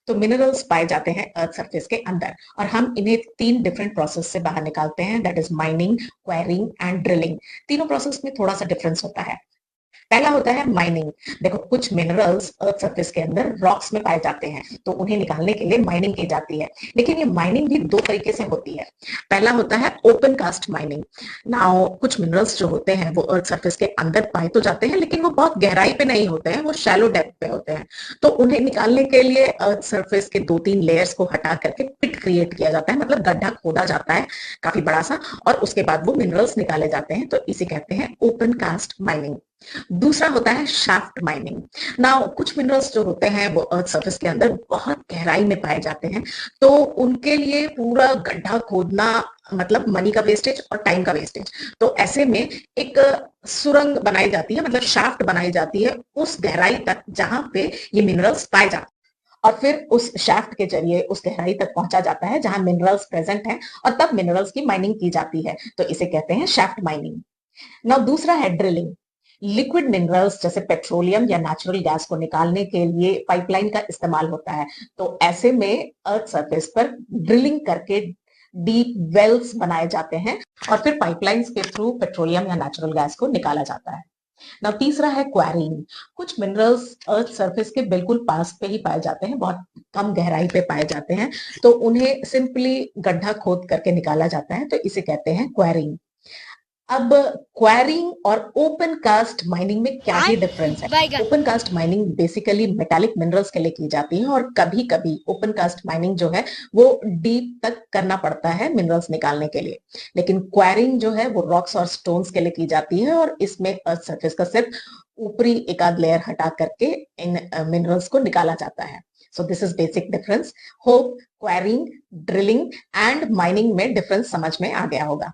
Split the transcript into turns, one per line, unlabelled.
तो मिनरल्स पाए जाते हैं अर्थ सरफेस के अंदर और हम इन्हें 3 डिफरेंट प्रोसेस से बाहर निकालते हैं, that is mining, quarrying and drilling. तीनों प्रोसेस में थोड़ा सा डिफरेंस होता है। पहला होता है माइनिंग। देखो, कुछ मिनरल्स अर्थ सरफेस के अंदर रॉक्स में पाए जाते हैं, तो उन्हें निकालने के लिए माइनिंग की जाती है। लेकिन ये माइनिंग भी 2 तरीके से होती है। पहला होता है ओपन कास्ट माइनिंग। नाउ कुछ मिनरल्स जो होते हैं वो अर्थ सरफेस के अंदर पाए तो जाते हैं, लेकिन वो बहुत गहराई पे नहीं होते हैं, वो शैलो डेप्थ पे होते हैं। तो उन्हें निकालने के लिए अर्थ सरफेस के 2-3 लेयर्स को हटा करके पिट क्रिएट किया जाता है, मतलब गड्ढा खोदा जाता है काफी बड़ा सा, और उसके बाद वो मिनरल्स निकाले जाते हैं। तो इसे कहते हैं ओपन कास्ट माइनिंग। दूसरा होता है शाफ्ट माइनिंग। नाउ कुछ मिनरल्स जो होते हैं वो अर्थ सरफेस के अंदर बहुत गहराई में पाए जाते हैं, तो उनके लिए पूरा गड्ढा खोदना मतलब मनी का वेस्टेज और टाइम का वेस्टेज। तो ऐसे में एक सुरंग बनाई जाती है, मतलब शाफ्ट बनाई जाती है उस गहराई तक जहां पे ये मिनरल्स पाए जाते हैं, और फिर उस शाफ्ट के जरिए उस गहराई तक पहुंचा जाता है जहां मिनरल्स प्रेजेंट हैं, और तब मिनरल्स की माइनिंग की जाती है। तो इसे कहते हैं शाफ्ट माइनिंग। नाउ दूसरा है ड्रिलिंग। लिक्विड मिनरल्स जैसे पेट्रोलियम या नेचुरल गैस को निकालने के लिए पाइपलाइन का इस्तेमाल होता है। तो ऐसे में अर्थ सरफेस पर ड्रिलिंग करके डीप वेल्स बनाए जाते हैं और फिर पाइपलाइंस के थ्रू पेट्रोलियम या नेचुरल गैस को निकाला जाता है। नाउ तीसरा है क्वेरिंग। कुछ मिनरल्स अर्थ सरफेस के बिल्कुल पास पे ही पाए जाते हैं, बहुत कम गहराई पे पाए जाते हैं, तो उन्हें सिंपली गड्ढा खोद करके निकाला जाता है। तो इसे कहते हैं क्वेरिंग। अब क्वेरिंग और ओपन कास्ट माइनिंग में क्या ही डिफरेंस है? Open cast mining basically metallic minerals के लिए की जाती है, और कभी कभी ओपन कास्ट माइनिंग जो है वो डीप तक करना पड़ता है मिनरल्स निकालने के लिए। लेकिन क्वेरिंग जो है वो रॉक्स और स्टोन्स के लिए की जाती है, और इसमें अर्थ सरफेस का सिर्फ ऊपरी एक आध लेयर हटा करके इन मिनरल्स को निकाला जाता है। So this is basic difference. Hope quarrying, drilling and mining में डिफरेंस समझ में आ गया होगा।